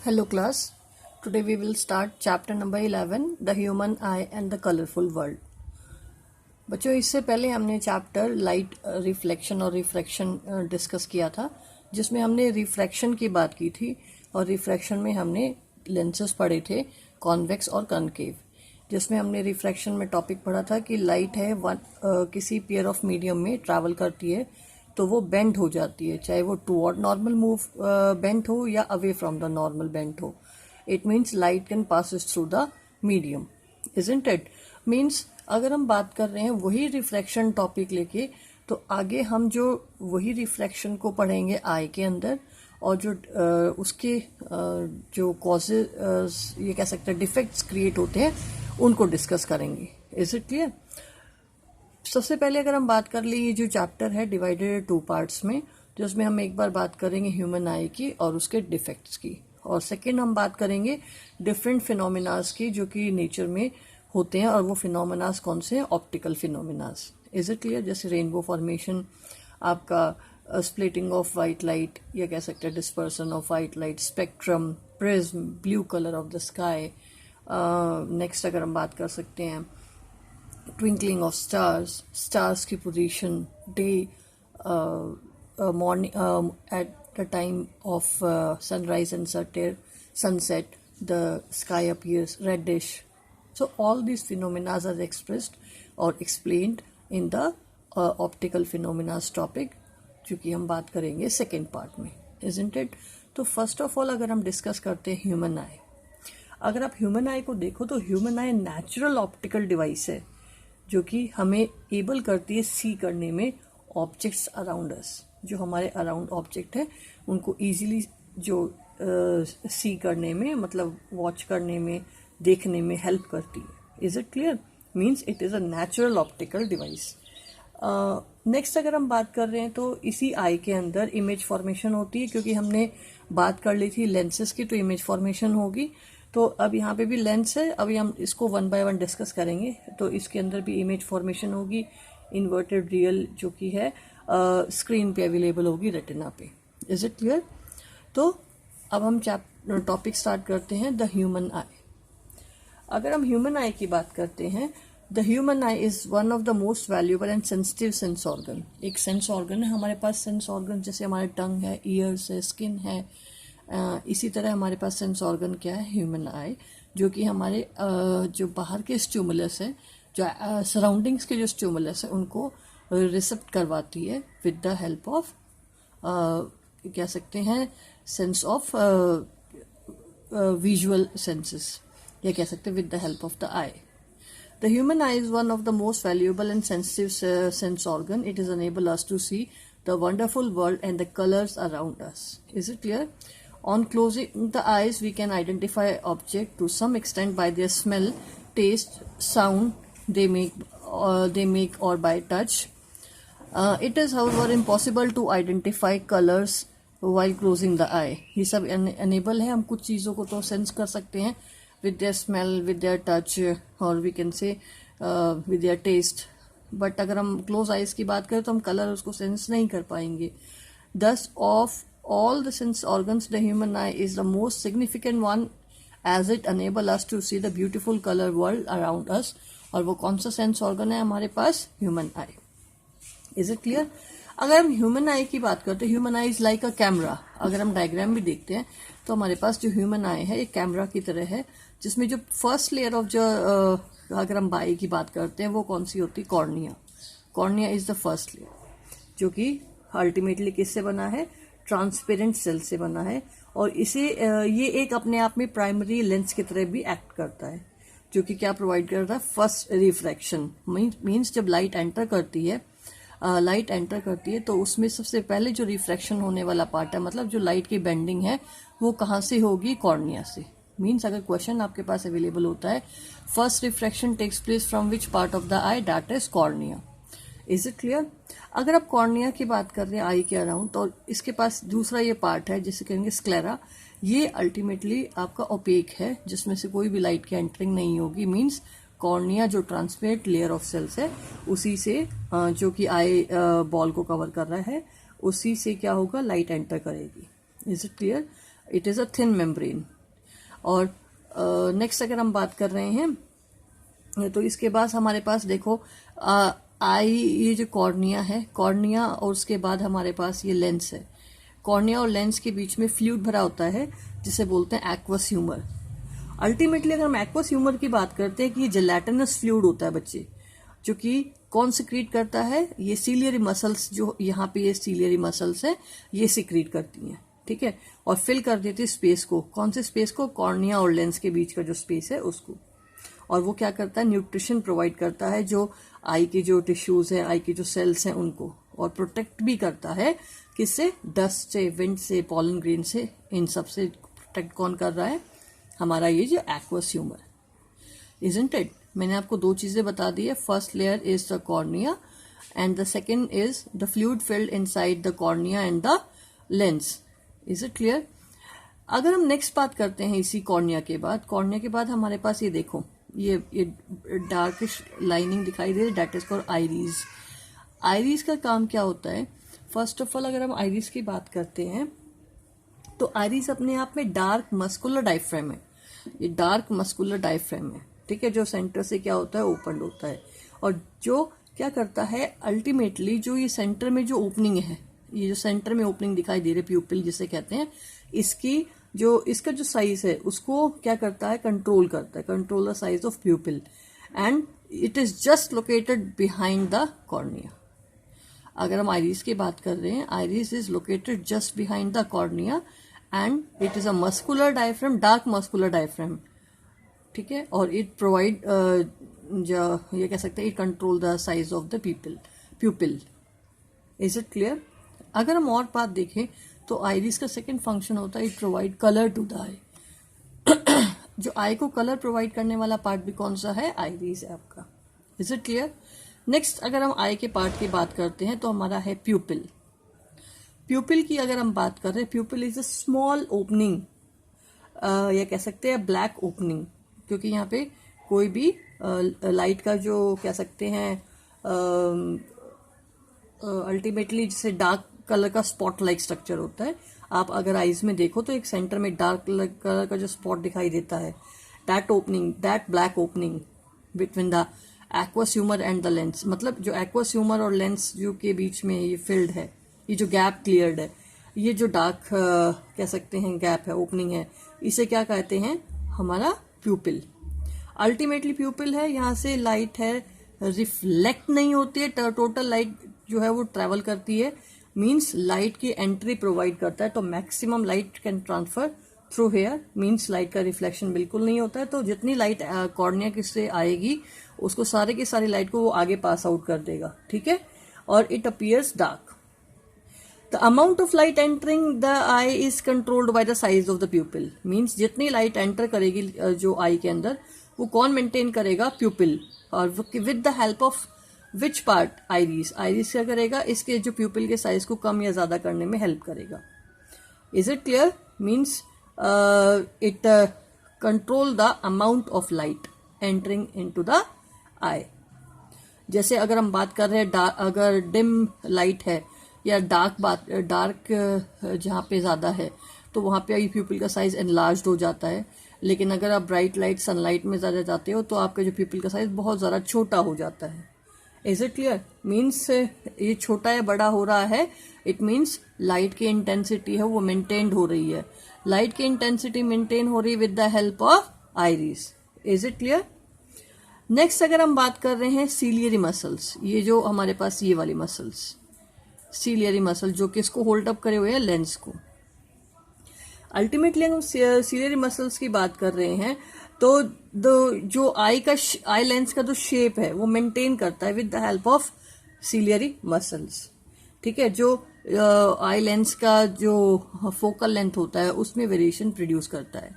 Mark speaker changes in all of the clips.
Speaker 1: Hello class, today we will start chapter number 11 the human eye and the colorful world। बच्चों इससे पहले हमने chapter light reflection और refraction discuss किया था, जिसमें हमने रिफ्रैक्शन की बात की थी और रिफ्रैक्शन में हमने लेंसेस पढ़े थे कॉन्वेक्स और कनकेव, जिसमें हमने रिफ्रैक्शन में टॉपिक पढ़ा था कि लाइट है किसी पेयर ऑफ मीडियम में ट्रैवल करती है तो वो बेंड हो जाती है, चाहे वो टुवर्ड नॉर्मल मूव बेंड हो या away from the normal bend हो। It means light can passes through the medium, isn't it. Means अगर हम बात कर रहे हैं वही रिफ्रैक्शन टॉपिक लेके, तो आगे हम जो वही रिफ्रैक्शन को पढ़ेंगे आई के अंदर, और जो उसके जो कॉजेज ये कह सकते हैं डिफेक्ट्स क्रिएट होते हैं उनको डिस्कस करेंगे। Is it clear? सबसे पहले अगर हम बात कर ले, ये जो चैप्टर है डिवाइडेड 2 पार्ट्स में, जिसमें हम एक बार बात करेंगे ह्यूमन आई की और उसके डिफेक्ट्स की, और सेकेंड हम बात करेंगे डिफरेंट फिनोमिनाज की जो कि नेचर में होते हैं, और वो फिनोमिनाज कौन से हैं? Optical phenomenas. Is it clear? जैसे रेनबो फॉर्मेशन, आपका स्प्लिटिंग ऑफ वाइट लाइट, या कह सकते हैं dispersion of white light, spectrum, prism, blue colour of the sky. Next अगर हम बात कर सकते हैं ट्विंकलिंग ऑफ स्टार्स की position, day morning at the time of sunrise and sunset, the sky appears reddish. So all these phenomena are expressed or explained in the optical phenomena topic, जो कि हम बात करेंगे सेकेंड पार्ट में, isn't it? तो first of all अगर हम discuss करते हैं ह्यूमन आई, अगर आप ह्यूमन आई को देखो तो ह्यूमन आई नेचुरल ऑप्टिकल डिवाइस है जो कि हमें एबल करती है सी करने में ऑब्जेक्ट्स अराउंड अस। जो हमारे अराउंड ऑब्जेक्ट है उनको इजीली जो सी करने में, मतलब वॉच करने में, देखने में हेल्प करती है। Is it clear? Means it is a natural optical device. Next अगर हम बात कर रहे हैं तो इसी आई के अंदर इमेज फॉर्मेशन होती है, क्योंकि हमने बात कर ली थी लेंसेज की, तो इमेज फॉर्मेशन होगी। तो अब यहाँ पे भी लेंस है, अभी हम इसको 1 बाय 1 डिस्कस करेंगे। तो इसके अंदर भी इमेज फॉर्मेशन होगी, इन्वर्टेड रियल जो कि है स्क्रीन पे अवेलेबल होगी रेटिना पे। Is it clear? तो अब हम टॉपिक स्टार्ट करते हैं द ह्यूमन आई। अगर हम ह्यूमन आई की बात करते हैं, the human eye is one of the most valuable and sensitive sense organ. एक सेंस ऑर्गन है हमारे पास। सेंस ऑर्गन जैसे हमारे टंग है, ईयर्स है, स्किन है, इसी तरह हमारे पास सेंस ऑर्गन क्या है? ह्यूमन आई, जो कि हमारे जो बाहर के स्टिमुलस है, जो सराउंडिंग्स के जो स्टिमुलस है उनको रिसेप्ट करवाती है विद द हेल्प ऑफ कह सकते हैं सेंस ऑफ विजुअल सेंसेस, या कह सकते हैं with the help of the I. The human eye is one of the most valuable and sensitive sense organ. It is enable us to see the wonderful world and the colors around us. Is it clear? On closing the eyes, we can identify object to some extent by their smell, taste, sound they make or by touch. It is, however, impossible to identify colors while closing the eye. ये सब enable है, हम कुछ चीज़ों को तो sense कर सकते हैं with their smell, with their touch, or we can say with their taste. But अगर हम close eyes की बात करें तो हम color उसको sense नहीं कर पाएंगे। Thus, of all the sense organs, the human eye is the most significant one, as it enable us to see the beautiful color world around us. और वो कौन सा सेंस ऑर्गन है हमारे पास? Human eye. Is it clear? अगर हम human eye की बात करते हैं, human eye is like a camera. अगर हम डायग्राम भी देखते हैं तो हमारे पास जो ह्यूमन आई है एक कैमरा की तरह है, जिसमें जो फर्स्ट लेयर ऑफ जो अगर हम आई की बात करते हैं वो कौन सी होती है? Cornea. Cornea is the first layer, जो कि अल्टीमेटली किससे बना है? ट्रांसपेरेंट सेल से बना है, और इसे ये एक अपने आप में प्राइमरी लेंस की तरह भी एक्ट करता है, जो कि क्या प्रोवाइड करता है? First refraction. मीन्स जब लाइट एंटर करती है तो उसमें सबसे पहले जो रिफ्रैक्शन होने वाला पार्ट है, मतलब जो लाइट की बेंडिंग है, वो कहाँ से होगी? कॉर्निया से। मीन्स अगर क्वेश्चन आपके पास अवेलेबल होता है, first refraction takes place from which part of the eye? That is cornea. Is it clear? अगर आप कॉर्निया की बात कर रहे हैं आई के अराउंड, तो इसके पास दूसरा ये पार्ट है जिसे कहेंगे स्क्लेरा। ये अल्टीमेटली आपका ओपेक है, जिसमें से कोई भी लाइट की एंटरिंग नहीं होगी। मीन्स कॉर्निया जो ट्रांसपेरेंट लेयर ऑफ सेल्स है, उसी से जो कि आई बॉल को कवर कर रहा है, उसी से क्या होगा? लाइट एंटर करेगी। Is it clear? It is a thin membrane. और नेक्स्ट अगर हम बात कर रहे हैं तो इसके बाद हमारे पास देखो आई, ये जो कॉर्निया है, कॉर्निया और उसके बाद हमारे पास ये लेंस है। कॉर्निया और लेंस के बीच में फ्लूइड भरा होता है जिसे बोलते हैं एक्वस ह्यूमर। अल्टीमेटली अगर हम एक्वस ह्यूमर की बात करते हैं कि ये जेलेटिनस फ्लूइड होता है बच्चे, जो कि कौन सिक्रीट करता है, ये सीलियरी मसल्स, जो यहाँ पे ये सीलियरी मसल्स है ये सिक्रीट करती हैं, ठीक है, और फिल कर देती है स्पेस को। कौन से स्पेस को? कॉर्निया और लेंस के बीच का जो स्पेस है उसको। और वो क्या करता है? न्यूट्रिशन प्रोवाइड करता है जो आई के जो टिश्यूज है, आई के जो सेल्स हैं उनको, और प्रोटेक्ट भी करता है किससे? डस्ट से, विंड से, पॉलन ग्रेन से, इन सब से प्रोटेक्ट कौन कर रहा है? हमारा ये जो एक्वस ह्यूमर, इजंट इट? मैंने आपको दो चीजें बता दी है। First layer is the cornea and the second is the fluid filled inside the cornea and the lens. Is it clear? अगर हम नेक्स्ट बात करते हैं इसी कॉर्निया के बाद, कॉर्निया के बाद हमारे पास ये देखो, ये डार्किश लाइनिंग दिखाई दे रही है, that is called iris. Iris का काम क्या होता है? फर्स्ट ऑफ ऑल अगर हम आइरिस की बात करते हैं तो आइरिस अपने आप में डार्क मस्कुलर डायफ्राम है। ये डार्क मस्कुलर डायफ्राम है, ठीक है, जो सेंटर से क्या होता है? ओपन होता है। और जो क्या करता है अल्टीमेटली, जो ये सेंटर में जो ओपनिंग है, ये जो सेंटर में ओपनिंग दिखाई दे रही है, प्यूपिल जिसे कहते हैं, इसका जो साइज है उसको क्या करता है? कंट्रोल करता है, control the size of प्यूपिल, and it is just located behind the cornea. अगर हम आइरिस की बात कर रहे हैं, iris is located just behind the cornea and it is a muscular diaphragm, dark muscular diaphragm, ठीक है, और इट प्रोवाइड ये कह सकते हैं, it control the size of the प्यूपिल। Is it clear? अगर हम और बात देखें तो आइरिस का सेकंड फंक्शन होता है, it provide colour to the eye. जो आई को कलर प्रोवाइड करने वाला पार्ट भी कौन सा है? आइरिस है आपका। Is it clear? नेक्स्ट अगर हम आई के पार्ट की बात करते हैं तो हमारा है प्यूपिल। प्यूपिल की अगर हम बात कर रहे हैं, प्यूपिल इज अ स्मॉल ओपनिंग, या कह सकते हैं ब्लैक ओपनिंग, क्योंकि यहाँ पे कोई भी लाइट का जो कह सकते हैं अल्टीमेटली जैसे डार्क कलर का स्पॉट लाइक स्ट्रक्चर होता है। आप अगर आईज में देखो तो एक सेंटर में डार्क कलर का जो स्पॉट दिखाई देता है, that opening, that black opening between the aqueous humour and the lens, मतलब जो एक्वस ह्यूमर और लेंस जो के बीच में ये फिल्ड है, ये जो गैप क्लियर्ड है, ये जो डार्क कह सकते हैं गैप है, ओपनिंग है, इसे क्या कहते हैं? हमारा प्यूपिल। अल्टीमेटली प्यूपिल है, यहाँ से लाइट है रिफ्लेक्ट नहीं होती है, टोटल लाइट जो है वो ट्रेवल करती है, मीन्स लाइट की एंट्री प्रोवाइड करता है, तो maximum light can transfer through here, means light का रिफ्लेक्शन बिल्कुल नहीं होता है। तो जितनी लाइट कॉर्निया किससे आएगी उसको सारे की सारी लाइट को वो आगे पास आउट कर देगा, ठीक है, और it appears dark. The amount of light entering the I is controlled by the size of the प्यूपिल, means जितनी लाइट एंटर करेगी जो आई के अंदर, वो कौन मेंटेन करेगा? प्यूपिल। और with the help of which part? Iris. Iris क्या करेगा? इसके जो प्यूपिल के साइज को कम या ज्यादा करने में हेल्प करेगा। Is it clear? Means it control the amount of light entering into the eye. जैसे अगर हम बात कर रहे हैं अगर डिम लाइट है या डार्क जहाँ पे ज्यादा है तो वहां पे आई प्यूपिल का साइज एनलार्ज्ड हो जाता है, लेकिन अगर आप ब्राइट लाइट सनलाइट में ज्यादा जाते हो तो आपका जो प्यूपिल का साइज बहुत ज्यादा छोटा हो जाता है। Is it clear? मीन्स ये छोटा या बड़ा हो रहा है, इट मीन्स लाइट की इंटेंसिटी है वो मेंटेन्ड हो रही है, लाइट की इंटेंसिटी मेंटेन हो रही है with the help of iris. Is it clear? Next अगर हम बात कर रहे हैं सीलियरी मसल्स, ये जो हमारे पास ये वाली मसल्स, सीलियरी मसल जो कि इसको होल्ड अप करे हुए हैं लेंस को। अल्टीमेटली हम सीलियरी मसल्स की बात कर रहे हैं तो जो आई लेंस का जो शेप है वो मेंटेन करता है with the help of ciliary muscles, ठीक है, जो आई लेंस का जो फोकल लेंथ होता है उसमें वेरिएशन प्रोड्यूस करता है,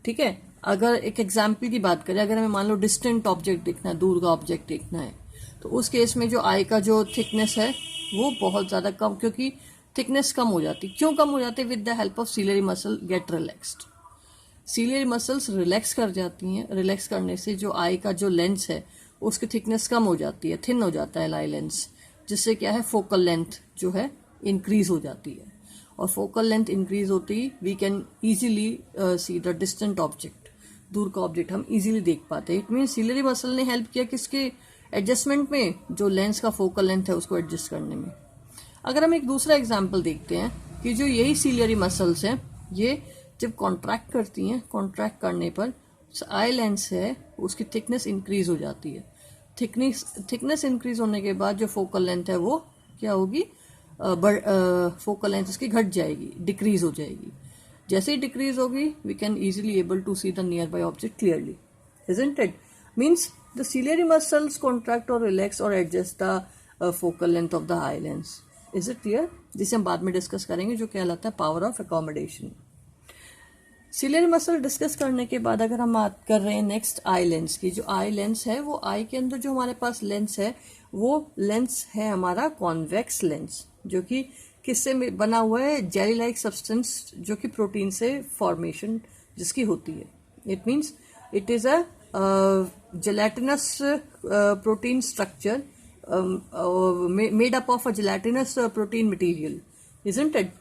Speaker 1: ठीक है। अगर एक एग्जाम्पल की बात करें, अगर हमें मान लो डिस्टेंट ऑब्जेक्ट देखना है, दूर का ऑब्जेक्ट देखना है, तो उस केस में जो आई का जो थिकनेस है वो बहुत ज्यादा कम, क्योंकि थिकनेस कम हो जाती। क्यों कम हो जाती है? With the help of ciliary muscle get relaxed. Ciliary muscles relax कर जाती हैं, रिलैक्स करने से जो आई का जो लेंस है उसकी थिकनेस कम हो जाती है, थिन हो जाता है आई लेंस, जिससे क्या है फोकल लेंथ जो है इंक्रीज हो जाती है। और फोकल लेंथ इंक्रीज होती ही we can easily see the distant object, दूर का ऑब्जेक्ट हम इजीली देख पाते हैं. इट मीन सिलियरी मसल ने हेल्प किया किसके एडजस्टमेंट में, जो लेंस का फोकल लेंथ है उसको एडजस्ट करने में. अगर हम एक दूसरा एग्जाम्पल देखते हैं कि जो यही सिलियरी मसल्स हैं ये जब कॉन्ट्रैक्ट करती हैं, कॉन्ट्रैक्ट करने पर आई लेंस है उसकी थिकनेस इंक्रीज हो जाती है. थिकनेस इंक्रीज होने के बाद जो फोकल लेंथ है वो क्या होगी, फोकल लेंथ इसकी घट जाएगी, डिक्रीज हो जाएगी. जैसे ही डिक्रीज होगी we can easily able to see the nearby object clearly, isn't it? Means the ciliary muscles contract और रिलैक्स और adjust the focal length of the eye lens. Is it clear? जिसे हम बाद में discuss करेंगे, जो कहलाता है power of accommodation. Ciliary muscle discuss करने के बाद अगर हम बात कर रहे हैं नेक्स्ट आई लेंस की. जो आई लेंस है वो आई के अंदर जो हमारे पास लेंस है वो लेंस है हमारा कॉन्वेक्स लेंस, जो कि किससे बना हुआ है, जेली लाइक सब्सटेंस, जो कि प्रोटीन से फॉर्मेशन जिसकी होती है. It means it is a gelatinous protein structure made up of a gelatinous protein material, isn't it?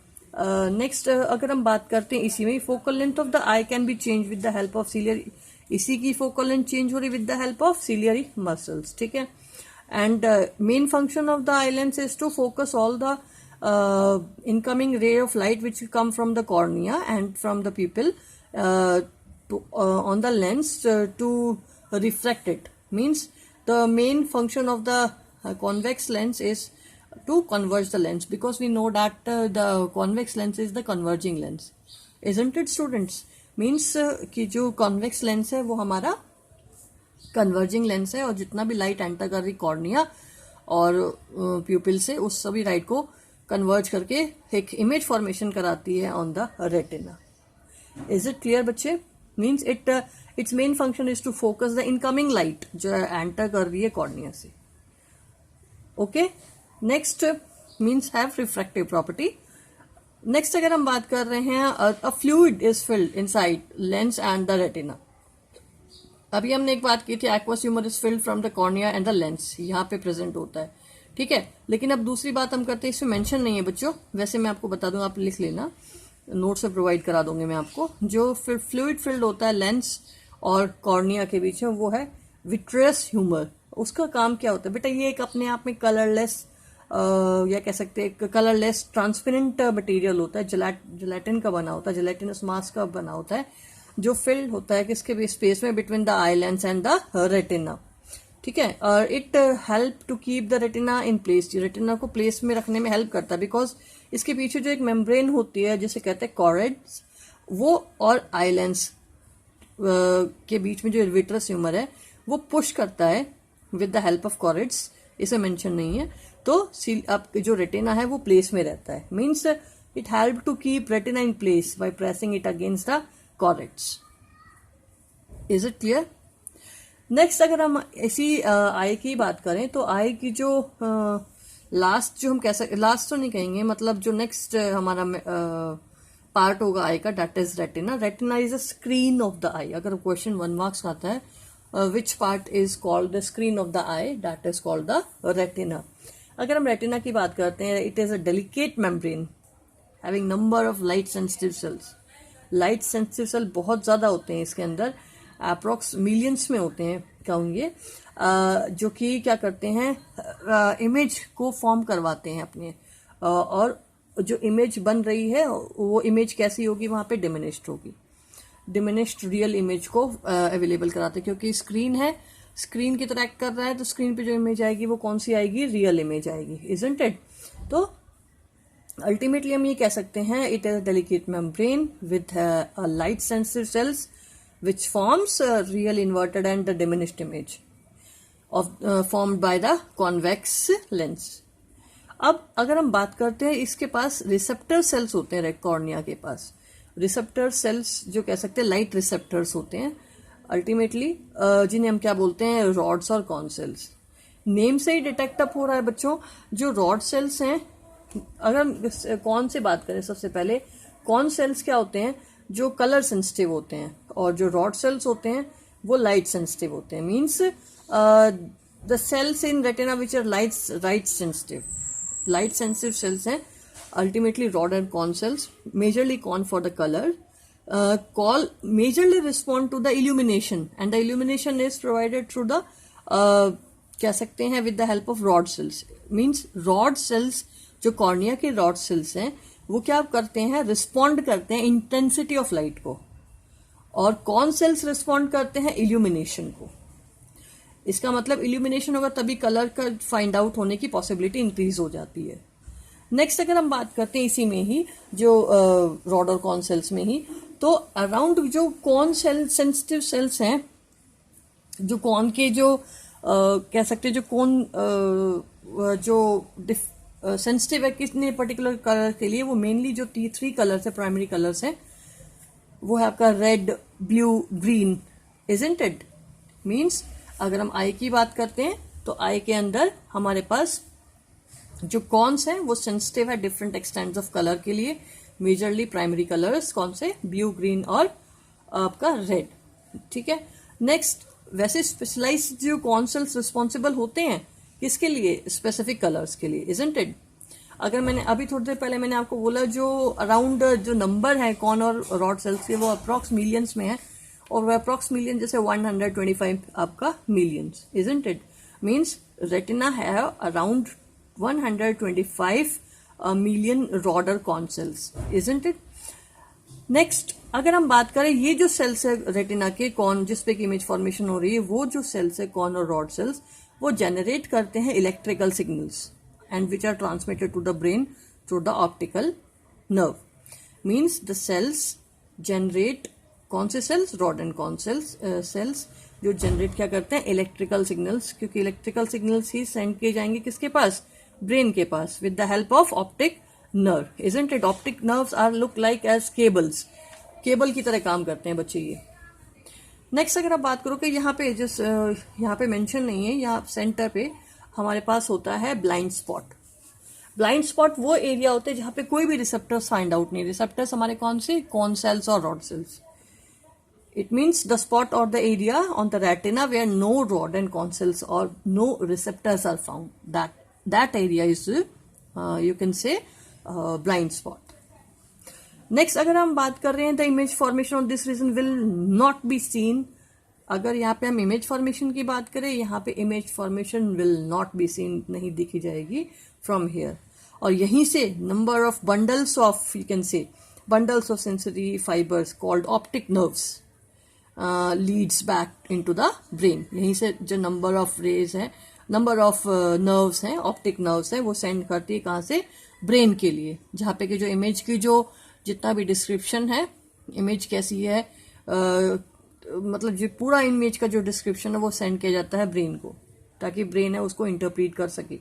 Speaker 1: Next अगर हम बात करते हैं इसी में, focal length of the eye can be change with the help of ciliary. इसी की focal length change हो रही with the help of ciliary muscles, ठीक है. And main function of the eye lens is to focus all the incoming ray of light which come from the cornea and from the pupil on the lens to refract it. Means the main function of the convex lens is to converge the lens, because we know that the convex lens is the converging lens, isn't it students? Means कि जो convex lens है वो हमारा converging lens है, और जितना भी light enter कर रही कॉर्निया और pupil से उस सभी लाइट को कन्वर्ज करके एक इमेज फॉर्मेशन कराती है on the retina. Is it clear बच्चे? Means its main function is to focus the incoming light जो एंटर कर रही है कॉर्निया से. Okay, next means have refractive property. Next अगर हम बात कर रहे हैं, a fluid is filled inside lens and the retina. अभी हमने एक बात की थी, aqueous humour is filled from the cornea and the lens, यहाँ पे प्रेजेंट होता है, ठीक है. लेकिन अब दूसरी बात हम करते हैं, इसमें मेंशन नहीं है बच्चों, वैसे मैं आपको बता दूंगा, आप लिख लेना, नोट्स में प्रोवाइड करा दूंगे मैं आपको. जो फ्लूइड फिल्ड होता है लेंस और कॉर्निया के बीच में वो है विट्रियस ह्यूमर. उसका काम क्या होता है बेटा, ये एक अपने आप में कलरलेस या कह सकते हैं कलरलेस ट्रांसपेरेंट मटेरियल होता है, जेलेटिन का बना होता है, जेलेटिनस मास का बना होता है, जो फिल्ड होता है किसके स्पेस में, between the eye lens and the retina, ठीक है. और it help to keep the retina in place. Retina को प्लेस में रखने में हेल्प करता है, बिकॉज इसके पीछे जो एक मेम्ब्रेन होती है जिसे कहते हैं कॉरेड्स, वो और आई लेंस के बीच में जो विट्रस ह्यूमर है वो पुश करता है विद द हेल्प ऑफ कॉरेड्स. इसे मेंशन नहीं है, तो अब जो रेटिना है वो प्लेस में रहता है. Means it help to keep retina in place by pressing it against the choroid. Is it clear? Next अगर हम इसी आई की बात करें तो आई की जो लास्ट जो हम कह सकते, लास्ट तो नहीं कहेंगे, मतलब जो नेक्स्ट हमारा पार्ट होगा आई का, that is retina. Retina is a screen of the eye. अगर क्वेश्चन 1 मार्क्स आता है, which part is called the screen of the eye, that is called the retina. अगर हम रेटिना की बात करते हैं, it is a delicate membrane having number of light sensitive cells. Light sensitive cell बहुत ज्यादा होते हैं इसके अंदर, अप्रोक्स मिलियंस में होते हैं कहूँगे, जो कि क्या करते हैं, इमेज को फॉर्म करवाते हैं अपने, और जो इमेज बन रही है वो इमेज कैसी होगी, वहां पे डिमिनिश्ड होगी, डिमिनिश्ड रियल इमेज को अवेलेबल कराते हैं, क्योंकि स्क्रीन है, स्क्रीन की तरह एक्ट कर रहा है, तो स्क्रीन पे जो इमेज आएगी वो कौन सी आएगी, रियल इमेज आएगी, इजंट इट? तो अल्टीमेटली हम ये कह सकते हैं, it is a delicate membrane with light sensitive sales which forms a real inverted and the diminished image of formed by the convex lens. अब अगर हम बात करते हैं, इसके पास रिसेप्टर सेल्स होते हैं, रेड कॉर्निया के पास रिसेप्टर सेल्स जो कह सकते हैं लाइट रिसेप्टर्स होते हैं अल्टीमेटली, जिन्हें हम क्या बोलते हैं, रॉड्स और कॉन सेल्स. नेम से ही डिटेक्ट अप हो रहा है बच्चों. जो रॉड सेल्स हैं, अगर हम कौन से बात करें, सबसे पहले कॉन सेल्स क्या होते हैं, जो कलर सेंसिटिव होते हैं, और जो रॉड सेल्स होते हैं वो लाइट सेंसिटिव होते हैं. Means the cells in retina which are light sensitive cells हैं, ultimately rod and con cells, majorly con for the color, call majorly respond to the illumination, and the illumination is provided through the कह सकते हैं with the help of rod cells. Means rod cells, जो cornea के rod cells हैं, वो क्या करते हैं, रिस्पॉन्ड करते हैं इंटेंसिटी ऑफ लाइट को, और कॉन सेल्स रिस्पॉन्ड करते हैं इल्यूमिनेशन को. इसका मतलब इल्यूमिनेशन होगा तभी कलर का फाइंड आउट होने की पॉसिबिलिटी इंक्रीज हो जाती है. नेक्स्ट अगर हम बात करते हैं इसी में ही जो रॉड और कॉन सेल्स में ही, तो अराउंड जो कॉन सेल सेंसिटिव सेल्स हैं, जो कॉन के जो कह सकते हैं जो कॉन जो सेंसिटिव है कितने पर्टिकुलर कलर के लिए, वो मेनली जो T3 कलर्स है, प्राइमरी कलर्स हैं, वो है आपका red, blue, green, isn't it. Means अगर हम आई की बात करते हैं तो आई के अंदर हमारे पास जो कॉन्स हैं वो सेंसिटिव है डिफरेंट एक्सटेंट्स ऑफ कलर के लिए, मेजरली प्राइमरी कलर्स कौन से, ब्लू, ग्रीन और आपका रेड. ठीक है. नेक्स्ट, वैसे स्पेशलाइज्ड जो कॉन सेल्स रिस्पॉन्सिबल होते हैं किसके लिए, स्पेसिफिक कलर्स के लिए, इजंट इट. अगर मैंने अभी थोड़ी देर पहले मैंने आपको बोला जो अराउंड जो नंबर है कॉन और रॉड सेल्स के वो अप्रॉक्स मिलियंस में है, और वह अप्रॉक्स मिलियन जैसे 125 आपका millions, isn't it. Means retina है अराउंड 125 मिलियन रॉड और cone cells, isn't it. Next अगर हम बात करें ये जो सेल्स है रेटिना के कॉन जिसपे की इमेज फॉर्मेशन हो रही है, वो जो सेल्स है कॉन और रॉड सेल्स वो जनरेट करते हैं electrical signals and which are transmitted to the brain through the optical nerve. Means the cells generate, कौन से cells, rod and con cells जो generate क्या करते हैं, electrical signals, क्योंकि electrical signals ही send किए जाएंगे किसके पास, brain के पास, with the help of optic nerve, isn't it. Optic nerves are look like as cables, cable की तरह काम करते हैं बच्चे ये. नेक्स्ट अगर आप बात करो कि यहाँ पे जिस यहाँ पे मेंशन नहीं है, यहाँ सेंटर पे हमारे पास होता है ब्लाइंड स्पॉट. ब्लाइंड स्पॉट वो एरिया होते हैं जहां पे कोई भी रिसेप्टर्स फाइंड आउट नहीं. रिसेप्टर्स हमारे कौन से, कॉन सेल्स और rod cells. It means the spot और the area on the retina where no rod and cone cells और no receptors are found, that area is you can say blind spot. Next अगर हम बात कर रहे हैं the image formation of this reason will not be seen. अगर यहाँ पे हम इमेज फॉर्मेशन की बात करें, यहाँ पे image formation will not be seen, नहीं दिखी जाएगी फ्रॉम हियर. और यहीं से number of bundles of, you can say bundles of sensory fibres called optic nerves leads back into the brain. यहीं से जो नंबर ऑफ रेज है, नंबर ऑफ नर्व्स हैं, ऑप्टिक नर्व्स हैं, वो सेंड करती है कहाँ से, ब्रेन के लिए, जहाँ पे कि जो इमेज की जो जितना भी डिस्क्रिप्शन है, इमेज कैसी है, मतलब जो पूरा इमेज का जो डिस्क्रिप्शन है वो सेंड किया जाता है ब्रेन को, ताकि ब्रेन है उसको इंटरप्रीट कर सके,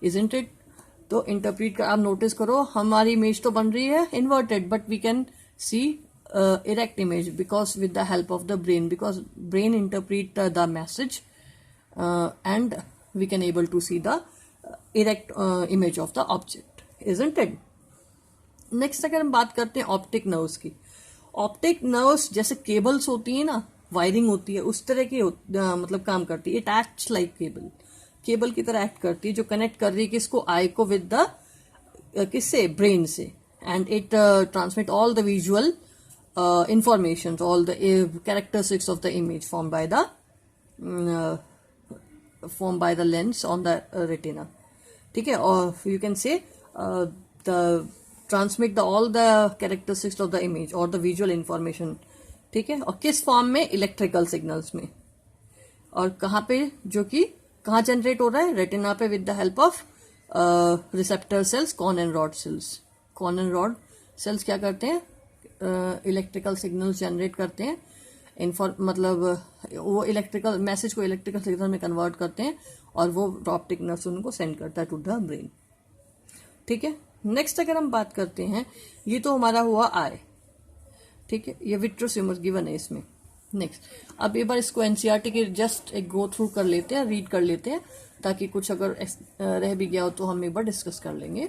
Speaker 1: इजंट इट. तो इंटरप्रीट कर, आप नोटिस करो हमारी इमेज तो बन रही है inverted, but we can see erect image because with the help of the brain, because brain interpret the message and we can able to see the erect image of the object, isn't it. Next अगर हम बात करते हैं optic nerves की, optic nerves जैसे cables होती है ना, वायरिंग होती है, उस तरह की मतलब काम करती है. इट एक्ट्स लाइक केबल की तरह एक्ट करती है, जो कनेक्ट कर रही है किसको, आई को विद द किससे, ब्रेन से. And it transmit all the visual information, all the characteristics of the image form by the lens on the retina. ठीक है. और you can say the transmit all the characteristics of the image और the visual information. ठीक है. और किस form में, electrical signals में. और कहाँ पे, जो कि कहाँ जनरेट हो रहा है, रेटिना पे, with the help of receptor cells, cone and rod cells. Cone and rod cells क्या करते हैं, इलेक्ट्रिकल सिग्नल्स जनरेट करते हैं, मतलब वो इलेक्ट्रिकल मैसेज को इलेक्ट्रिकल सिग्नल में कन्वर्ट करते हैं, और वो ऑप्टिक नर्व्स उनको सेंड करता है टू द ब्रेन. ठीक है. नेक्स्ट अगर हम बात करते हैं, ये तो हमारा हुआ आई. ठीक है. ये विट्रोस ह्यूमरस गिवन है इसमें. नेक्स्ट अब एक बार इसको एनसीईआरटी के जस्ट एक गो थ्रू कर लेते हैं, रीड कर लेते हैं, ताकि कुछ अगर रह भी गया हो तो हम एक बार डिस्कस कर लेंगे.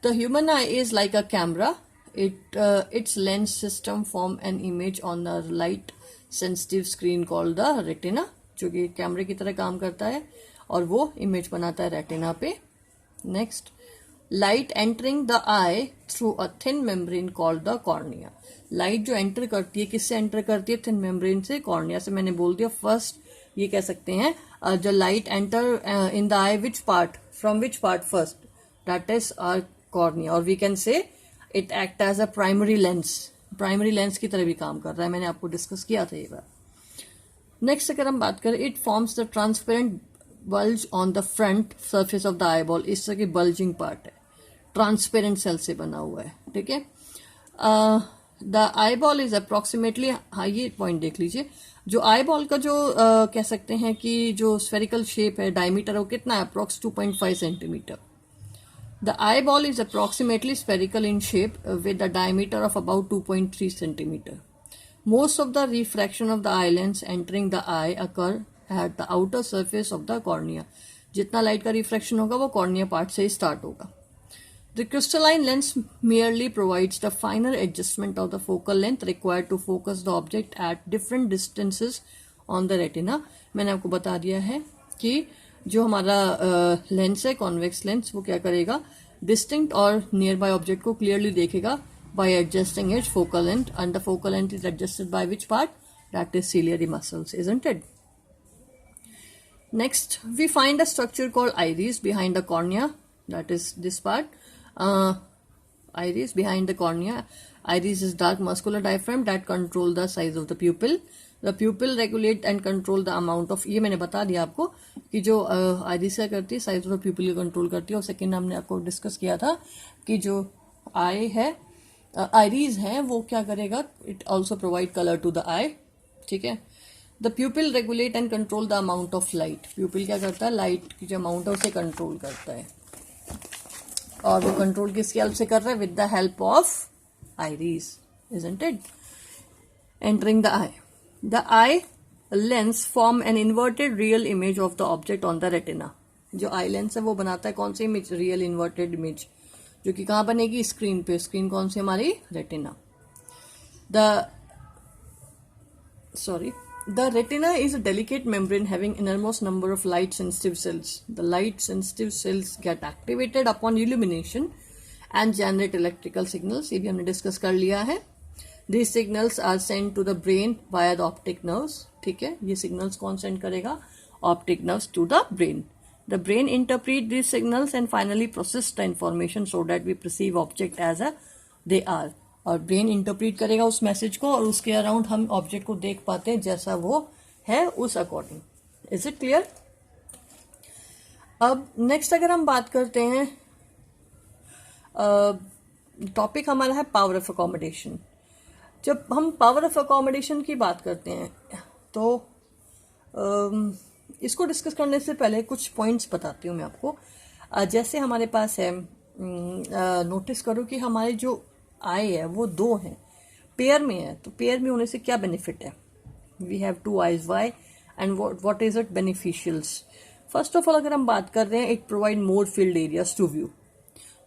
Speaker 1: The human eye is like a camera. Its lens system form an image on a light sensitive screen called the retina, जो कि कैमरे की तरह काम करता है और वो इमेज बनाता है रेटिना पे. Next, light entering the I through a thin membrane called the cornea. Light जो एंटर करती है, किससे एंटर करती है? थिन मेम्ब्रेन से, कॉर्निया से। मैंने बोल दिया फर्स्ट, ये कह सकते हैं जो light enter in the eye, which part, from which part first, that is our cornea, और we can say it act as a primary lens. Primary lens की तरह भी काम कर रहा है, मैंने आपको डिस्कस किया था ये बात। नेक्स्ट अगर हम बात करें, it forms the transparent bulge on the front surface of the eye ball. इस तरह की बल्जिंग पार्ट है, ट्रांसपेरेंट सेल से बना हुआ है, ठीक है। The eye ball is approximately, हाँ ये पॉइंट देख लीजिए, जो आई बॉल का जो कह सकते हैं कि जो स्फेरिकल शेप है, डायमीटर वो कितना है? Approx 2.5 centimetre. The eyeball is approximately spherical in shape with a diameter of about 2.3 centimeter. Most of the refraction of the eye lens entering the eye occur at the outer surface of the cornea. जितना light का refraction होगा वो cornea part से ही start होगा। The crystalline lens merely provides the finer adjustment of the focal length required to focus the object at different distances on the retina. मैंने आपको बता दिया है कि जो हमारा लेंस है, कॉन्वेक्स लेंस, वो क्या करेगा? डिस्टिंक्ट और नियर बाय ऑब्जेक्ट को क्लियरली देखेगा bye adjusting it's focal length, and the focal length is adjusted by which part? That is ciliary muscles, isn't it? Next, we find a structure called iris behind the cornea, that is this part. Iris behind the cornea. Iris is dark muscular diaphragm that control the size of the pupil. The pupil regulate and control the amount of, ये मैंने बता दिया आपको कि जो iris क्या करती है, साइज ऑफ प्यूपिल को कंट्रोल करती है। और सेकेंड हमने आपको डिस्कस किया था कि जो आई है, आइरिस है, वो क्या करेगा? It also provide colour to the eye, ठीक है। The pupil regulate and control the amount of light. Pupil क्या करता है? लाइट की जो अमाउंट है उसे कंट्रोल करता है, और वो कंट्रोल किसकी हेल्प से कर रहा है? With the help of iris, isn't it? Entering the I, the eye lens form an inverted real image of the object on the retina. जो आई लेंस है वो बनाता है कौन सी इमेज? रियल इन्वर्टेड इमेज, जो कि कहाँ बनेगी? स्क्रीन पे। स्क्रीन कौन सी? हमारी retina. The retina is a delicate membrane having enormous number of light sensitive cells. The light sensitive cells get activated upon illumination and generate electrical signals. ये भी हमने डिस्कस कर लिया है। These signals are sent to the brain via the optic nerves, ठीक है। ये signals कौन send करेगा? Optic nerves to the brain. The brain interpret these signals and finally process the information so that we perceive object as a they are. और brain interpret करेगा उस message को, और उसके अराउंड हम ऑब्जेक्ट को देख पाते हैं जैसा वो है उस अकॉर्डिंग। Is it clear? अब नेक्स्ट अगर हम बात करते हैं, टॉपिक हमारा है पावर ऑफ अकोमोडेशन। जब हम पावर ऑफ अकोमोडेशन की बात करते हैं तो इसको डिस्कस करने से पहले कुछ पॉइंट्स बताती हूँ मैं आपको। जैसे हमारे पास है, नोटिस करो कि हमारे जो आई है वो दो हैं, पेयर में है। तो पेयर में होने से क्या बेनिफिट है? We have two eyes, why and what is it beneficials? First of all अगर हम बात कर रहे हैं, it provide more field areas to view.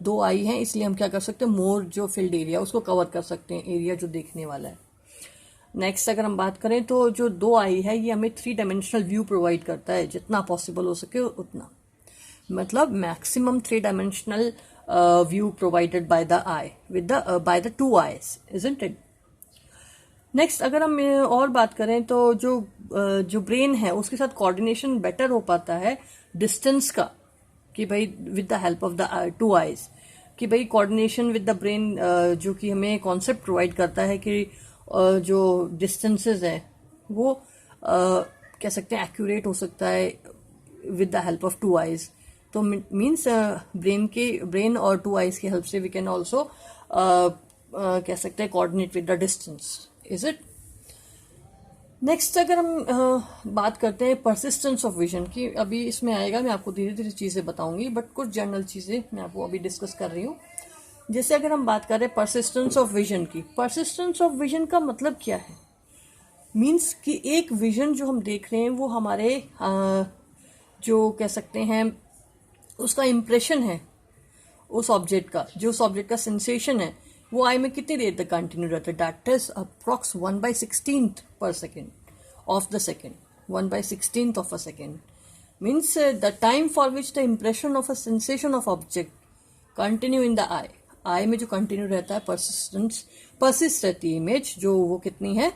Speaker 1: दो आई हैं इसलिए हम क्या कर सकते हैं? मोर जो फील्ड एरिया उसको कवर कर सकते हैं, एरिया जो देखने वाला है। नेक्स्ट अगर हम बात करें तो जो दो आई है ये हमें 3 डायमेंशनल व्यू प्रोवाइड करता है, जितना पॉसिबल हो सके उतना, मतलब maximum 3 dimensional view provided by the I with the by the 2 eyes, isn't it? Next अगर हम और बात करें तो जो ब्रेन है उसके साथ कोऑर्डिनेशन बेटर हो पाता है डिस्टेंस का, कि भाई with the help of the 2 eyes, कि भाई कोऑर्डिनेशन विद द ब्रेन जो कि हमें कॉन्सेप्ट प्रोवाइड करता है कि जो डिस्टेंसेस है वो कह सकते हैं एक्यूरेट हो सकता है with the help of 2 eyes. तो मीन्स ब्रेन और 2 आईज की हेल्प से वी कैन ऑल्सो कह सकते हैं coordinate with the distance, is it? Next अगर हम बात करते हैं परसिस्टेंस ऑफ विजन की, अभी इसमें आएगा, मैं आपको धीरे धीरे चीजें बताऊंगी, बट कुछ जनरल चीजें मैं आपको अभी डिस्कस कर रही हूँ। जैसे अगर हम बात करें परसिस्टेंस ऑफ विजन की, परसिस्टेंस ऑफ विजन का मतलब क्या है? मीन्स कि एक विजन जो हम देख रहे हैं वो हमारे जो कह सकते हैं उसका इम्प्रेशन है उस ऑब्जेक्ट का, जो उस ऑब्जेक्ट का सेंसेशन है वो आई में कितनी देर तक कंटिन्यू रहता है? That is approx 1/16 per second of the second, 1/16 of a second means the time for which the impression of a sensation of object continue in the eye, eye में जो कंटिन्यू रहता है, परसिस्ट रहती है image, जो वो कितनी है,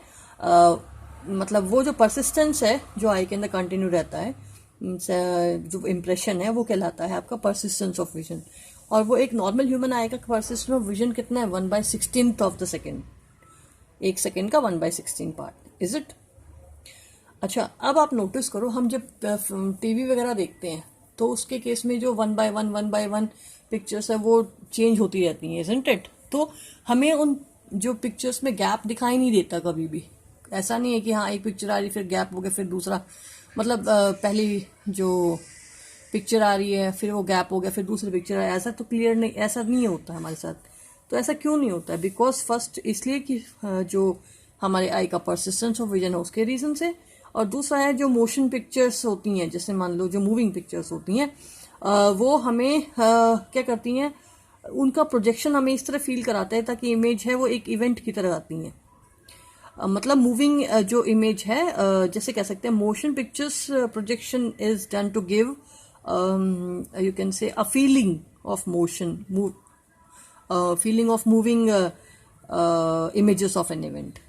Speaker 1: मतलब वो जो परसिस्टेंस है जो आई के अंदर कंटिन्यू रहता है, जो इम्प्रेशन है वो कहलाता है आपका परसिस्टेंस ऑफ विजन। और वो एक नॉर्मल ह्यूमन आई का परसिस्टेंस ऑफ विजन कितना है, 1/16 ऑफ द सेकेंड, एक सेकेंड का 1/16 पार्ट, इज इट। अच्छा, अब आप नोटिस करो, हम जब टीवी वगैरह देखते हैं तो उसके केस में जो 1/1 पिक्चर्स है वो चेंज होती रहती हैं, इजंट इट। तो हमें उन जो पिक्चर्स में गैप दिखाई नहीं देता कभी भी, ऐसा नहीं है कि हाँ एक पिक्चर आ रही फिर गैप हो गया फिर दूसरा, मतलब पहली जो पिक्चर आ रही है फिर वो गैप हो गया फिर दूसरी पिक्चर आ, ऐसा तो क्लियर नहीं, ऐसा नहीं होता हमारे साथ। तो ऐसा क्यों नहीं होता है? बिकॉज फर्स्ट इसलिए कि जो हमारे आई का परसिस्टेंस ऑफ विजन है उसके रीजन से, और दूसरा है जो मोशन पिक्चर्स होती हैं, जैसे मान लो जो मूविंग पिक्चर्स होती हैं, वो हमें क्या करती हैं, उनका प्रोजेक्शन हमें इस तरह फील कराता है ताकि इमेज है वो एक इवेंट की तरह आती हैं। मतलब मूविंग जो इमेज है, जैसे कह सकते हैं motion pictures projection is done to give you can say a feeling of motion, feeling of moving images of an event.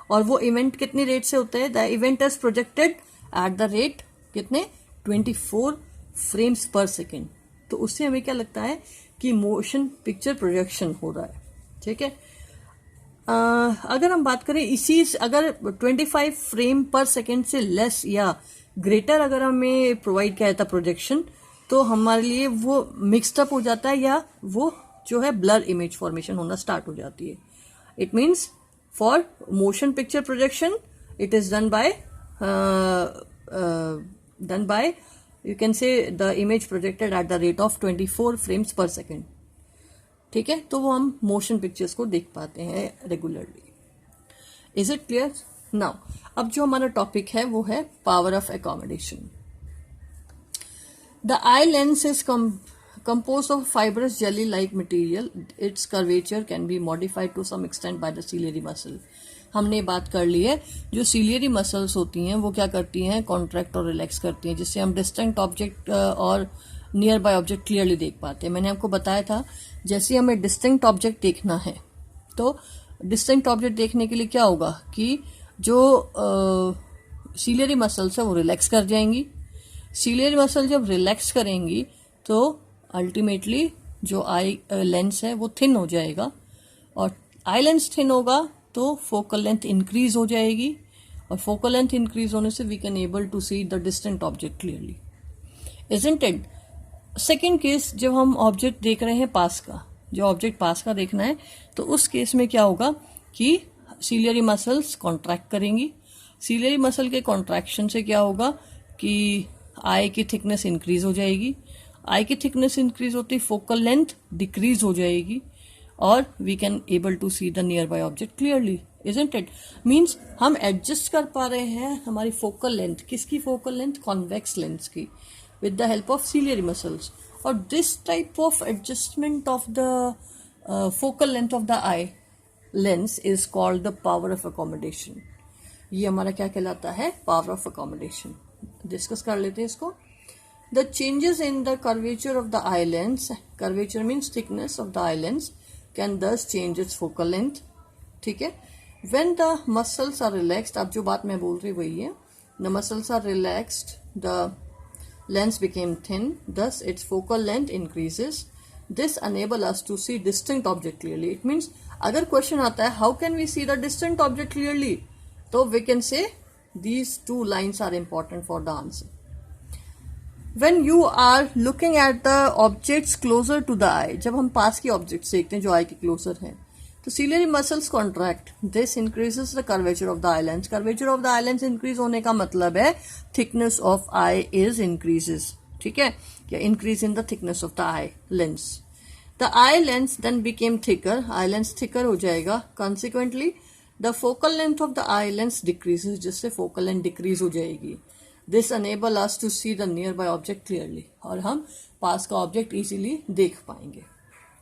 Speaker 1: और वो इवेंट कितनी रेट से होते हैं, the event is projected at the rate कितने 24 फ्रेम्स पर second. तो उससे हमें क्या लगता है कि मोशन पिक्चर प्रोजेक्शन हो रहा है, ठीक है। अगर हम बात करें इसी, अगर 25 फ्रेम पर सेकेंड से लेस या ग्रेटर अगर हमें प्रोवाइड किया जाता प्रोजेक्शन, तो हमारे लिए वो मिक्सड अप हो जाता है या वो जो है ब्लर इमेज फॉर्मेशन होना स्टार्ट हो जाती है। It means for motion picture projection it is done by you can say the image projected at the rate of 24 frames per second, ठीक है। तो वो हम मोशन पिक्चर्स को देख पाते हैं regularly. Is it clear now? अब जो हमारा टॉपिक है वो है power of accommodation. The eye lens is composed of fibrous jelly like material. Its curvature can be modified to some extent by the ciliary muscle. हमने बात कर ली है, जो सीलियरी मसल्स होती हैं वो क्या करती हैं, कॉन्ट्रैक्ट और रिलैक्स करती हैं, जिससे हम डिस्टेंट ऑब्जेक्ट और नियर बाय ऑब्जेक्ट क्लियरली देख पाते हैं। मैंने आपको बताया था जैसे हमें डिस्टिंक्ट ऑब्जेक्ट देखना है तो डिस्टिंक्ट ऑब्जेक्ट देखने के लिए क्या होगा कि जो सीलियरी मसल्स है वो रिलैक्स कर जाएंगी। सीलियरी मसल जब रिलैक्स करेंगी तो अल्टीमेटली जो आई लेंस है वो थिन हो जाएगा, और आई लेंस थिन होगा तो फोकल लेंथ इंक्रीज हो जाएगी, और फोकल लेंथ इंक्रीज होने से we can able to see the distant object clearly, isn't it. Second case, जब हम ऑब्जेक्ट देख रहे हैं पास का, जो ऑब्जेक्ट पास का देखना है, तो उस केस में क्या होगा कि सीलियरी मसल्स कॉन्ट्रैक्ट करेंगी। सीलियरी मसल के कॉन्ट्रैक्शन से क्या होगा कि आई की थिकनेस इंक्रीज हो जाएगी। आई की थिकनेस इंक्रीज होती फोकल लेंथ डिक्रीज हो जाएगी, और we can able to see the nearby object clearly, isn't it. मीन्स हम एडजस्ट कर पा रहे हैं हमारी फोकल लेंथ, किसकी फोकल लेंथ, कॉन्वेक्स लेंस की, with the help of ciliary muscles. और this type of adjustment of the focal length of the eye lens is called the power of accommodation. ये हमारा क्या कहलाता है, power of accommodation. डिस्कस कर लेते हैं इसको। The changes in the curvature of the eye lens, curvature means thickness of the eye lens, can thus change its focal length. ठीक है। When the muscles are relaxed, अब जो बात मैं बोल रही वही है, the muscles are relaxed, the lens became thin, thus its focal length increases. This enable us to see distinct object clearly. It means अगर क्वेश्चन आता है how can we see the distinct object clearly, तो we can say these two lines are important for the answer. When you are looking at the objects closer to the eye, जब हम पास की objects देखते हैं जो आई के closer हैं, तो ciliary muscles contract, this increases the curvature of the eye lens. Curvature of the eye lens increase होने का मतलब है thickness of eye is increases, ठीक है, या increase in the thickness of the eye lens. The eye lens then became thicker, eye lens thicker हो जाएगा, consequently the focal length of the eye lens decreases, जिससे focal length decrease हो जाएगी। This enable us to see the nearby object clearly, और हम पास का object easily देख पाएंगे,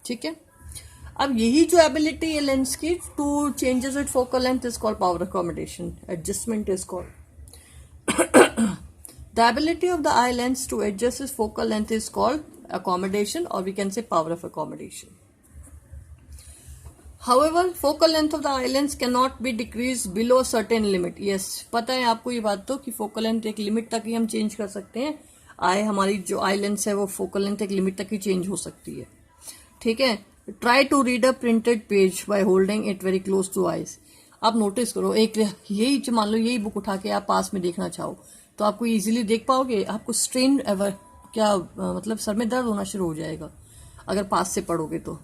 Speaker 1: ठीक है। अब यही जो एबिलिटी है लेंस की to changes it focal length is called power accommodation, adjustment is called the ability of the eye lens to adjust is focal length is called accommodation, or we can say power of accommodation. However, focal length of the eye lens cannot be decreased below a certain limit. Yes, पता है आपको ये बात तो कि focal length एक limit तक ही हम चेंज कर सकते हैं. आई हमारी जो आई लेंस है वो focal length एक लिमिट तक ही चेंज हो सकती है. ठीक है. Try to read a printed page by holding it very close to eyes. आप नोटिस करो, एक यही मान लो यही बुक उठा के आप पास में देखना चाहो तो आपको इजीली देख पाओगे. आपको स्ट्रेन एवर क्या मतलब सर में दर्द होना शुरू हो जाएगा अगर पास से पढ़ोगे तो.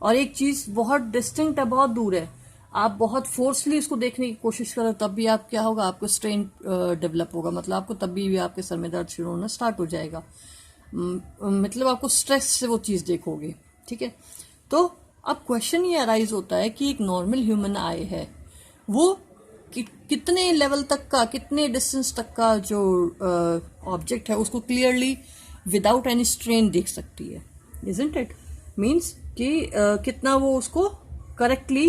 Speaker 1: और एक चीज बहुत डिस्टिंक्ट है, बहुत दूर है, आप बहुत फोर्सली इसको देखने की कोशिश करो तब भी आप क्या होगा, आपको स्ट्रेन डेवलप होगा. मतलब आपको तब भी आपके सर में दर्द शुरू होना स्टार्ट हो जाएगा. मतलब आपको स्ट्रेस से वो चीज देखोगे. ठीक है. तो अब क्वेश्चन ये अराइज होता है कि एक नॉर्मल ह्यूमन आई है वो कितने लेवल तक का, कितने डिस्टेंस तक का जो ऑब्जेक्ट है उसको क्लियरली विदाउट एनी स्ट्रेन देख सकती है. Isn't it? मीन्स कि कितना वो उसको करेक्टली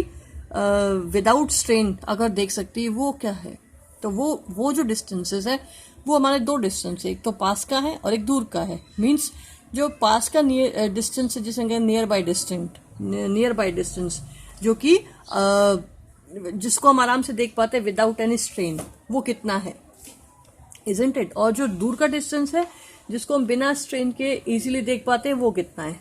Speaker 1: विदाउट स्ट्रेन अगर देख सकती है, वो क्या है. तो वो जो डिस्टेंसेस है वो हमारे दो डिस्टेंस है, एक तो पास का है और एक दूर का है. मीन्स जो पास का डिस्टेंस है जिसे नियर बाय डिस्टेंस जो कि जिसको हम आराम से देख पाते हैं विदाउट एनी स्ट्रेन, वो कितना है. Isn't it? और जो दूर का डिस्टेंस है जिसको हम बिना स्ट्रेन के इजीली देख पाते हैं वो कितना है.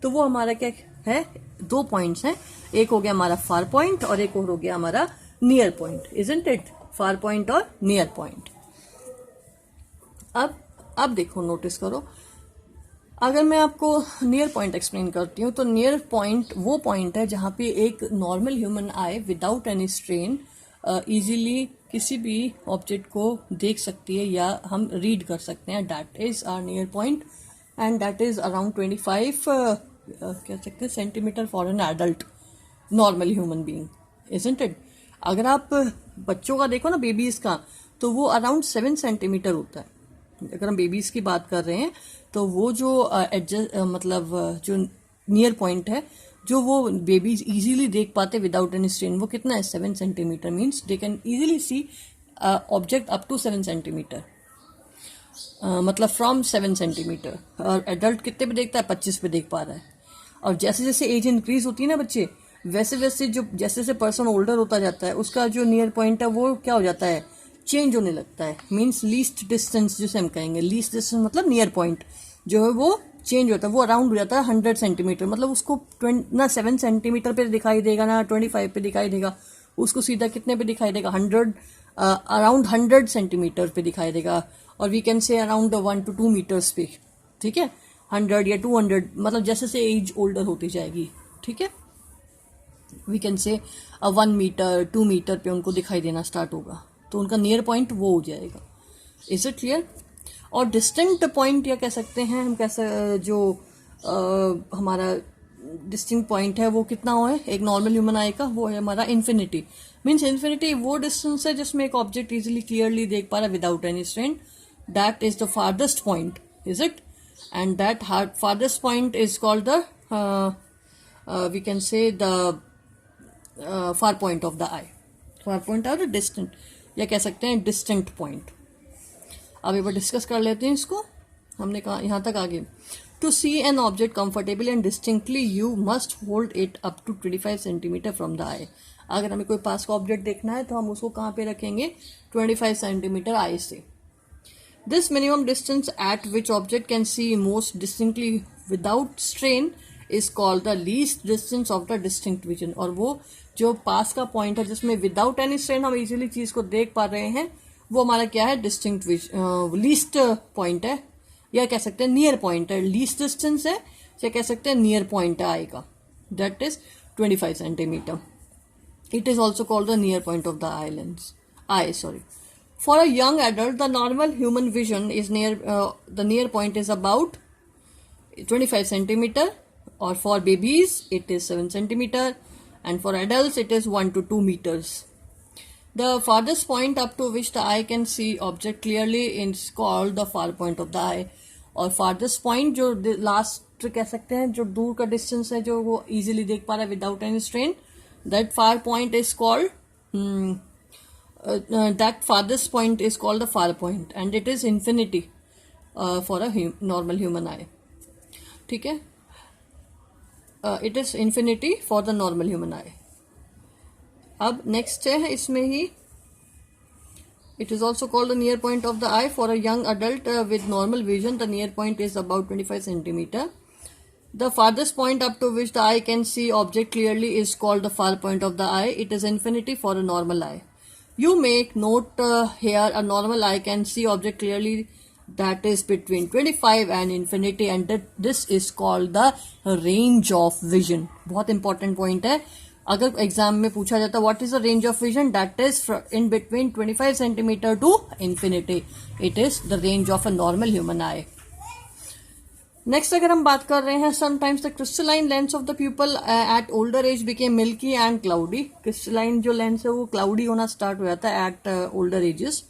Speaker 1: तो वो हमारा क्या है, दो पॉइंट्स हैं. एक हो गया हमारा फार पॉइंट और एक और हो गया हमारा near point. Isn't it? Far point और नियर पॉइंट. अब देखो, नोटिस करो, अगर मैं आपको नियर पॉइंट एक्सप्लेन करती हूँ तो नियर पॉइंट वो पॉइंट है जहां पे एक नॉर्मल ह्यूमन आई विदाउट एनी स्ट्रेन इजीली किसी भी ऑब्जेक्ट को देख सकती है या हम रीड कर सकते हैं. That is our near point and that is around 25 कह सकते हैं centimetre for an adult normal human being. Isn't it? अगर आप बच्चों का देखो ना, बेबीज का, तो वो अराउंड 7 सेंटीमीटर होता है. अगर हम बेबीज की बात कर रहे हैं तो वो जो मतलब जो नियर पॉइंट है जो वो बेबीज इजीली देख पाते विदाउट एनी स्ट्रेन, वो कितना है, 7 centimetre. Means they can easily see object up to 7 centimetre. मतलब फ्रॉम 7 सेंटीमीटर. और एडल्ट कितने पे देखता है, 25 पे देख पा रहा है. और जैसे जैसे एज इंक्रीज होती है ना बच्चे, वैसे वैसे जो जैसे जैसे पर्सन ओल्डर होता जाता है उसका जो नियर पॉइंट है वो क्या हो जाता है, चेंज होने लगता है. मीन्स लीस्ट डिस्टेंस जिसे हम कहेंगे, लीस्ट डिस्टेंस मतलब नियर पॉइंट जो है वो चेंज होता है, वो अराउंड हो जाता है 100 सेंटीमीटर. मतलब उसको ना 7 सेंटीमीटर पे दिखाई देगा ना 25 पे दिखाई देगा, उसको सीधा कितने पे दिखाई देगा, 100 अराउंड 100 सेंटीमीटर पे दिखाई देगा. और we can say around 1 to 2 metres पे. ठीक है, 100 या 200, मतलब जैसे से एज ओल्डर होती जाएगी. ठीक है, वी कैन से 1 मीटर 2 मीटर पे उनको दिखाई देना स्टार्ट होगा, तो उनका नियर पॉइंट वो हो जाएगा. Is it clear? और डिस्टिंक्ट पॉइंट या कह सकते हैं हम, कैसे जो हमारा डिस्टिंक्ट पॉइंट है वो कितना हो है एक नॉर्मल ह्यूमन आई का, वो है हमारा इन्फिनिटी. मीन्स इन्फिनिटी वो डिस्टेंस है जिसमें एक ऑब्जेक्ट इजीली क्लियरली देख पा रहा है without any strain. That is the farthest point. Is it? And that farthest point is called the we can say the far point of the eye. Far point और distant या कह सकते हैं distant point. अब एक बार discuss कर लेते हैं इसको. हमने कहा यहाँ तक आगे, to see an object comfortably and distinctly you must hold it up to 25 centimetre from the eye. अगर हमें कोई पास का ऑब्जेक्ट देखना है तो हम उसको कहाँ पे रखेंगे, 25 सेंटीमीटर आई से. This minimum distance eight which object can see most distinctly without strain is called the least distance of the distinct vision. और वो जो पास का पॉइंट है जिसमें विदाउट एनी स्ट्रेन हम इजीली चीज को देख पा रहे हैं, वो हमारा क्या है, डिस्टिंक्ट लीस्ट पॉइंट है या कह सकते हैं नियर पॉइंट है. लीस्ट डिस्टेंस है या कह सकते हैं नियर पॉइंट है आई का. That is 25 centimetre. It is also called the near point of the eye. For a young adult, the normal human vision is the near point is about 25 centimeter, or for babies it is 7 centimeter, and for adults it is 1 to 2 meters. The farthest point up to which the eye can see object clearly is called the far point of the eye. और farthest point जो last कह सकते हैं, जो दूर का distance है जो वो इजीली देख पा रहा है without any strain, that far point is called that farthest point is called the far point, and it is infinity for a normal human eye. ठीक है, it is infinity for the normal human आई। अब next है इसमें ही, it is also called the near point of the eye. For a young adult with normal vision, the near point is about 25 centimeter. The farthest point up to which the eye can see object clearly is called the far point of the eye. It is infinity for a normal eye. You make note here, a normal eye can see object clearly, that is between 25 and infinity, and this is called the range of vision. बहुत important point है, अगर exam में पूछा जाता what is the range of vision, that is in between 25 centimetre to infinity. It is the range of a normal human eye. Next अगर हम बात कर रहे हैं, sometimes the crystalline lens of the pupil at older age became milky and cloudy. Crystalline जो lens है वो cloudy होना स्टार्ट हो जाता है at older ages.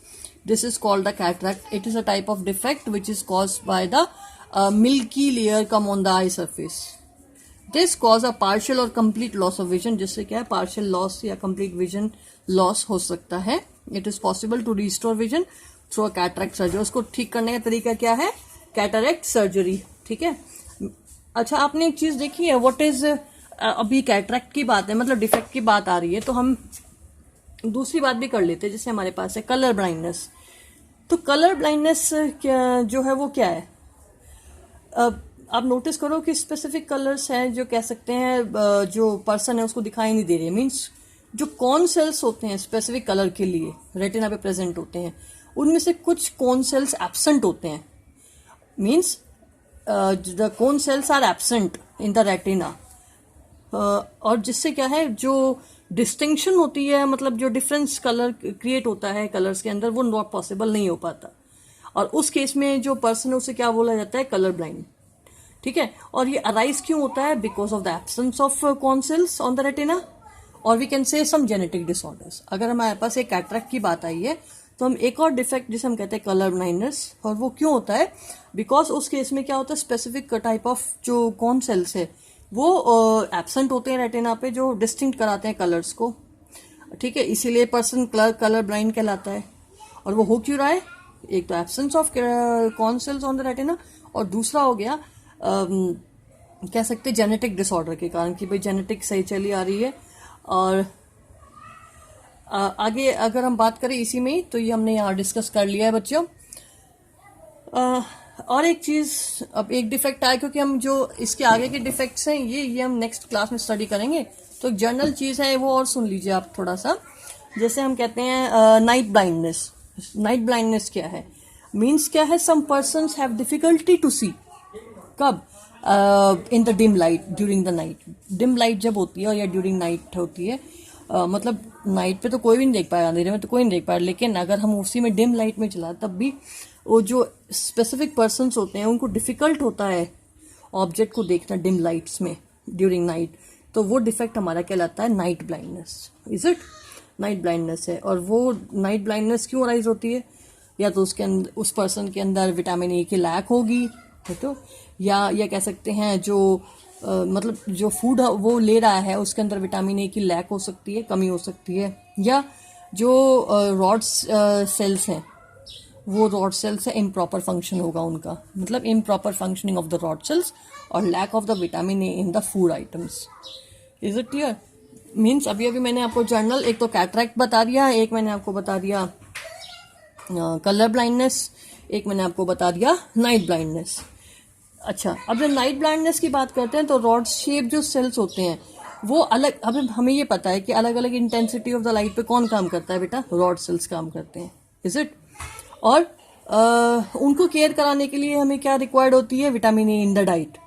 Speaker 1: This is called the cataract. It is a type of defect which is caused by the milky layer come on the eye surface. This cause a partial और complete loss of vision. जिससे क्या है, partial loss या complete vision loss हो सकता है. It is possible to restore vision through a cataract surgery. उसको ठीक करने का तरीका क्या है, कैटरैक्ट सर्जरी. ठीक है. अच्छा, आपने एक चीज देखी है, व्हाट इज, अभी कैटरैक्ट की बात है, मतलब डिफेक्ट की बात आ रही है, तो हम दूसरी बात भी कर लेते हैं. जैसे हमारे पास है कलर ब्लाइंडनेस. तो कलर ब्लाइंडनेस जो है वो क्या है, आप नोटिस करो कि स्पेसिफिक कलर्स हैं जो कह सकते हैं जो पर्सन है उसको दिखाई नहीं दे रही है. मीन्स जो कॉन सेल्स होते हैं स्पेसिफिक कलर के लिए रेटिना पे प्रेजेंट होते हैं, उनमें से कुछ कॉन सेल्स एब्सेंट होते हैं. Means the cone cells are absent in the retina. और जिससे क्या है, जो डिस्टिंक्शन होती है, मतलब जो डिफरेंस कलर क्रिएट होता है कलर्स के अंदर, वो नॉट पॉसिबल नहीं हो पाता. और उस केस में जो पर्सन है उसे क्या बोला जाता है, कलर ब्लाइंड. ठीक है. और ये अराइज क्यों होता है, because of the absence of cone cells on the retina, और we can say some genetic disorders. अगर हमारे पास एक कैटरैक्ट की बात आई है, तो हम एक और डिफेक्ट जिसे हम कहते हैं कलर ब्लाइंडनेस, और वो क्यों होता है, बिकॉज उस केस में क्या होता है, स्पेसिफिक टाइप ऑफ जो कॉन सेल्स है वो एब्सेंट होते हैं रेटिना पे, जो डिस्टिंक्ट कराते हैं कलर्स को. ठीक है. इसीलिए पर्सन कलर ब्लाइंड कहलाता है. और वो हो क्यों रहा है, एक तो absence of cone cells on the retina, और दूसरा हो गया कह सकते हैं जेनेटिक डिसऑर्डर के कारण, कि भाई जेनेटिक सही चली आ रही है. और आगे अगर हम बात करें इसी में ही, तो ये हमने यहाँ डिस्कस कर लिया है बच्चों. और एक चीज, अब एक डिफेक्ट आया, क्योंकि हम जो इसके आगे के डिफेक्ट्स हैं ये हम नेक्स्ट क्लास में स्टडी करेंगे. तो एक जनरल चीज है वो और सुन लीजिए आप थोड़ा सा. जैसे हम कहते हैं नाइट ब्लाइंडनेस. नाइट ब्लाइंडनेस क्या है, मीन्स क्या है, सम पर्सन्स हैव डिफिकल्टी टू सी. कब, in the dim light, during the night. Dim light जब होती है, और या ड्यूरिंग नाइट होती है, मतलब नाइट पे तो कोई भी नहीं देख पाएगा, अंधेरे में तो कोई नहीं देख पाएगा, लेकिन अगर हम उसी में डिम लाइट में चला, तब भी वो जो स्पेसिफिक पर्सन्स होते हैं उनको डिफिकल्ट होता है ऑब्जेक्ट को देखना डिम लाइट्स में ड्यूरिंग नाइट. तो वो डिफेक्ट हमारा कहलाता है night blindness. Is it, night blindness है. और वो नाइट ब्लाइंडनेस क्यों अराइज होती है, या तो उसके अंदर, उस पर्सन के अंदर विटामिन ए की लैक होगी, तो या कह सकते हैं जो मतलब जो फूड वो ले रहा है उसके अंदर विटामिन ए की लैक हो सकती है, कमी हो सकती है. या जो रॉड सेल्स हैं, वो रॉड सेल्स है इम्प्रॉपर फंक्शन होगा उनका, मतलब improper functioning of the rod cells और lack of the vitamin A in the food items. Is it clear. Means अभी मैंने आपको जर्नल, एक तो कैटरैक्ट बता दिया, एक मैंने आपको बता दिया कलर ब्लाइंडनेस, एक मैंने आपको बता दिया नाइट ब्लाइंडनेस. अच्छा, अब जब नाइट ब्लाइंडनेस की बात करते हैं, तो रॉड शेप जो सेल्स होते हैं वो अलग, अब हमें ये पता है कि अलग अलग इंटेंसिटी ऑफ द लाइट पे कौन काम करता है बेटा, रॉड सेल्स काम करते हैं. Is it. और उनको केयर कराने के लिए हमें क्या रिक्वायर्ड होती है, vitamin A in the diet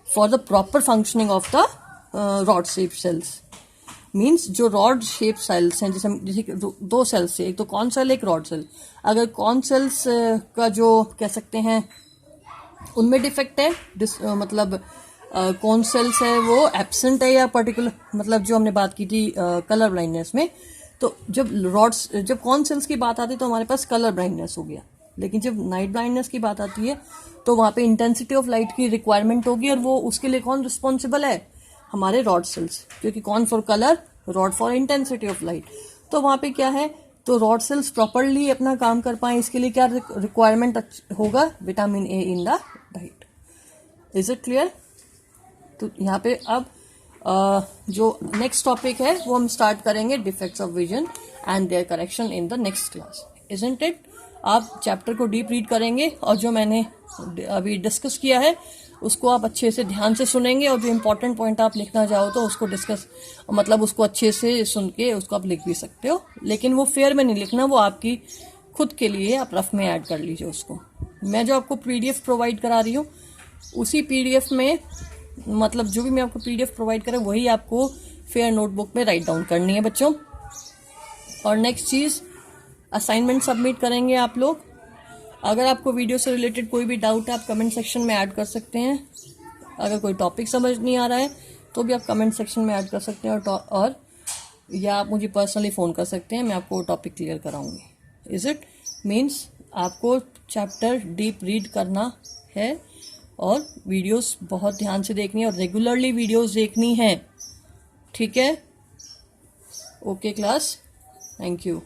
Speaker 1: for the proper functioning of the rod shape cells. Means जो रॉड शेप सेल्स हैं, जैसे दो सेल्स है, एक तो कॉन सेल, एक रॉड सेल. अगर कॉन सेल्स का जो कह सकते हैं उनमें डिफेक्ट है, मतलब कौन सेल्स है वो एब्सेंट है, या पर्टिकुलर, मतलब जो हमने बात की थी कलर ब्लाइंडनेस में, तो जब कौन सेल्स की बात आती है तो हमारे पास कलर ब्लाइंडनेस हो गया. लेकिन जब नाइट ब्लाइंडनेस की बात आती है तो वहाँ पे इंटेंसिटी ऑफ लाइट की रिक्वायरमेंट होगी, और वो उसके लिए कौन रिस्पॉन्सिबल है, हमारे रॉड सेल्स, क्योंकि कौन for colour, rod for intensity of light. तो वहाँ पे क्या है, तो रॉड सेल्स प्रॉपरली अपना काम कर पाए, इसके लिए क्या रिक्वायरमेंट होगा, vitamin A in the diet. Is it clear? तो यहाँ पे अब जो नेक्स्ट टॉपिक है वो हम स्टार्ट करेंगे, defects of vision and their correction in the next class, isn't it? आप चैप्टर को डीप रीड करेंगे और जो मैंने अभी डिस्कस किया है उसको आप अच्छे से ध्यान से सुनेंगे, और जो इम्पोर्टेंट पॉइंट आप लिखना चाहो तो उसको डिस्कस मतलब उसको अच्छे से सुन के उसको आप लिख भी सकते हो, लेकिन वो फेयर में नहीं लिखना, वो आपकी खुद के लिए आप रफ में ऐड कर लीजिए उसको। मैं जो आपको पीडीएफ प्रोवाइड करा रही हूँ उसी पीडीएफ में, मतलब जो भी मैं आपको पीडीएफ प्रोवाइड करा वही आपको फेयर नोटबुक में राइट डाउन करनी है बच्चों। और नेक्स्ट चीज़, असाइनमेंट सबमिट करेंगे आप लोग। अगर आपको वीडियो से रिलेटेड कोई भी डाउट है आप कमेंट सेक्शन में ऐड कर सकते हैं। अगर कोई टॉपिक समझ नहीं आ रहा है तो भी आप कमेंट सेक्शन में ऐड कर सकते हैं, और या आप मुझे पर्सनली फ़ोन कर सकते हैं, मैं आपको टॉपिक क्लियर कराऊंगी। Is it? मीन्स आपको चैप्टर डीप रीड करना है और वीडियोस बहुत ध्यान से देखनी है और रेगुलरली वीडियोस देखनी है, ठीक है? Okay class, thank you.